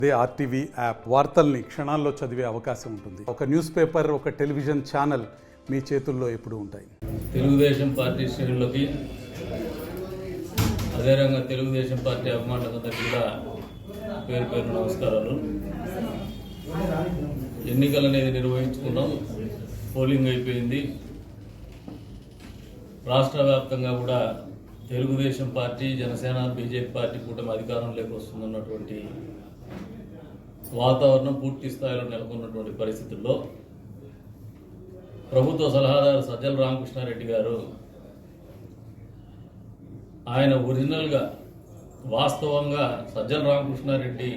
అదే RTV app వార్తల్ని క్షణాల్లో చదివే అవకాశం ఉంటుంది. ఒక న్యూస్ పేపర్, ఒక టెలివిజన్ ఛానల్ మీ చేతుల్లో ఎప్పుడూ ఉంటాయి. తెలుగుదేశం పార్టీ శ్రేణులకి అదేవిధంగా తెలుగుదేశం పార్టీ అభిమానులందరికీ కూడా పేరు పేరు నమస్కారాలు. ఎన్నికలు అనేది నిర్వహించుకున్నాం, పోలింగ్ అయిపోయింది. రాష్ట్ర వ్యాప్తంగా కూడా Telugu Desam party, Janasena, BJP party కూటమి అధికారంలోకి వస్తుందన్నటువంటి వాతావరణం పూర్తి స్థాయిలో నెలకొన్నటువంటి పరిస్థితుల్లో ప్రభుత్వ సలహాదారు సజ్జల రామకృష్ణారెడ్డి గారు ఆయన ఒరిజినల్గా వాస్తవంగా సజ్జల రామకృష్ణారెడ్డి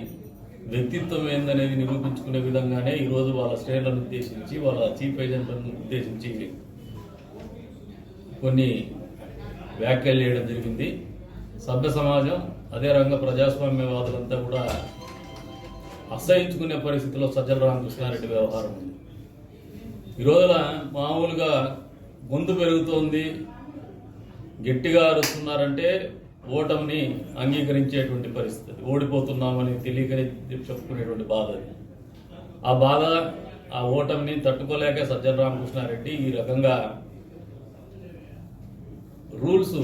వ్యక్తిత్వం ఏందనేది నిరూపించుకునే విధంగానే ఈరోజు వాళ్ళ శ్రేణులను ఉద్దేశించి, వాళ్ళ చీఫ్ ఏజెంట్లను ఉద్దేశించి కొన్ని వ్యాఖ్యలు చేయడం జరిగింది. సభ్య సమాజం, అదే రంగ ప్రజాస్వామ్యవాదులంతా కూడా అసహించుకునే పరిస్థితిలో సజ్జల రామకృష్ణారెడ్డి వ్యవహారం ఉంది. ఈ రోజున మామూలుగా గొంతు పెరుగుతోంది, గట్టిగా అరుస్తున్నారంటే ఓటమిని అంగీకరించేటువంటి పరిస్థితి, ఓడిపోతున్నామని తెలియకనే చెప్పుకునేటువంటి బాధ. ఆ బాధ, ఆ ఓటమిని తట్టుకోలేక సజ్జల రామకృష్ణారెడ్డి ఈ రకంగా రూల్స్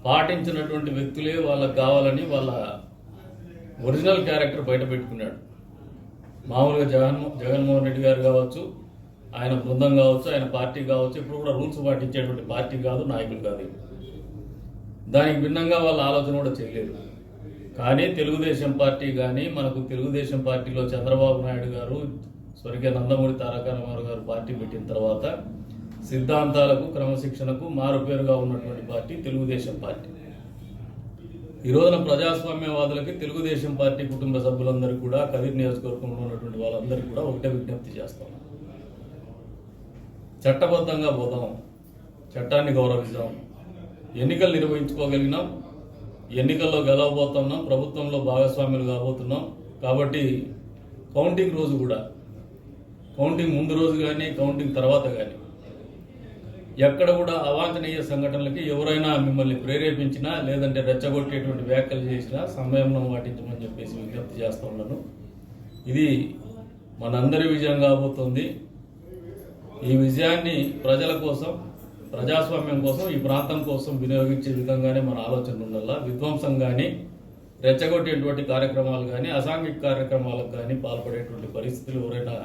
పాటించినటువంటి వ్యక్తులే వాళ్ళకు కావాలని వాళ్ళ ఒరిజినల్ క్యారెక్టర్ బయట పెట్టుకున్నాడు. మామూలుగా జగన్మోహన్ రెడ్డి గారు కావచ్చు, ఆయన బృందం కావచ్చు, ఆయన పార్టీ కావచ్చు, ఇప్పుడు కూడా రూల్స్ పాటించేటువంటి పార్టీ కాదు, నాయకులు కాదు. దానికి భిన్నంగా వాళ్ళ ఆలోచన కూడా చేయలేదు. కానీ తెలుగుదేశం పార్టీ కానీ, మనకు తెలుగుదేశం పార్టీలో చంద్రబాబు నాయుడు గారు, స్వర్గీయ నందమూరి తారక రామారావు గారు పార్టీ పెట్టిన తర్వాత సిద్ధాంతాలకు, క్రమశిక్షణకు మారుపేరుగా ఉన్నటువంటి పార్టీ తెలుగుదేశం పార్టీ. ఈ రోజున ప్రజాస్వామ్యవాదులకి తెలుగుదేశం పార్టీ కుటుంబ సభ్యులందరూ కూడా, కదిరి నియోజకవర్గంలో ఉన్నటువంటి వాళ్ళందరూ కూడా ఒకటే విజ్ఞప్తి చేస్తాం: చట్టబద్ధంగా పోదాం, చట్టాన్ని గౌరవిద్దాం. ఎన్నికలు నిర్వహించుకోగలిగినాం, ఎన్నికల్లో గెలవబోతున్నాం, ప్రభుత్వంలో భాగస్వాములు కాబోతున్నాం. కాబట్టి కౌంటింగ్ రోజు కూడా, కౌంటింగ్ ముందు రోజు కానీ, కౌంటింగ్ తర్వాత కానీ ఎక్కడ కూడా అవాంఛనీయ సంఘటనలకి ఎవరైనా మిమ్మల్ని ప్రేరేపించినా, లేదంటే రెచ్చగొట్టేటువంటి వ్యాఖ్యలు చేసినా సంయమనం పాటించమని చెప్పేసి విజ్ఞప్తి చేస్తూ ఉన్నాను. ఇది మనందరి విజయం కాబోతుంది. ఈ విజయాన్ని ప్రజల కోసం, ప్రజాస్వామ్యం కోసం, ఈ ప్రాంతం కోసం వినియోగించే విధంగానే మన ఆలోచన ఉండాల. విధ్వంసం కానీ, రెచ్చగొట్టేటువంటి కార్యక్రమాలు కానీ, అసాంఘిక కార్యక్రమాలకు కానీ పాల్పడేటువంటి పరిస్థితులు ఎవరైనా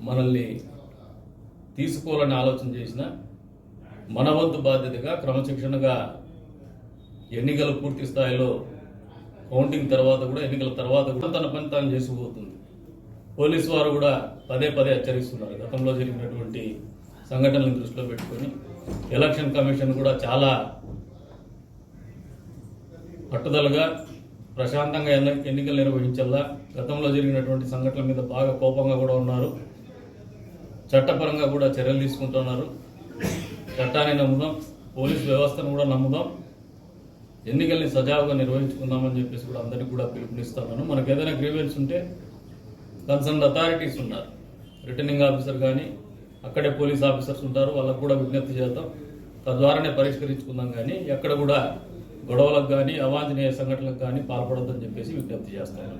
మనల్ని తీసుకోవాలని ఆలోచన చేసిన, మన వంతు బాధ్యతగా క్రమశిక్షణగా ఎన్నికలు పూర్తి స్థాయిలో కౌంటింగ్ తర్వాత కూడా, ఎన్నికల తర్వాత కూడా తన పని తాను చేసుకుపోతుంది. పోలీసు వారు కూడా పదే పదే హెచ్చరిస్తున్నారు. గతంలో జరిగినటువంటి సంఘటనలను దృష్టిలో పెట్టుకొని ఎలక్షన్ కమిషన్ కూడా చాలా పట్టుదలగా, ప్రశాంతంగా ఎన్నికలు నిర్వహించాలా. గతంలో జరిగినటువంటి సంఘటనల మీద బాగా కోపంగా కూడా ఉన్నారు. చట్టపరంగా కూడా చర్యలు తీసుకుంటున్నారు. చట్టాన్ని నమ్ముదాం, పోలీసు వ్యవస్థను కూడా నమ్ముదాం, ఎన్నికల్ని సజావుగా నిర్వహించుకుందామని చెప్పేసి కూడా అందరికీ కూడా పిలుపునిస్తున్నాను. మనకు ఏదైనా గ్రీవెన్స్ ఉంటే కన్సర్న్ అథారిటీస్ ఉన్నారు, రిటర్నింగ్ ఆఫీసర్ కానీ, అక్కడే పోలీస్ ఆఫీసర్స్ ఉంటారు, వాళ్ళకు కూడా విజ్ఞప్తి చేద్దాం, తద్వారానే పరిష్కరించుకుందాం. కానీ ఎక్కడ కూడా గొడవలకు కానీ, అవాంఛనీయ సంఘటనలకు కానీ పాల్పడొద్దని చెప్పేసి విజ్ఞప్తి చేస్తాను.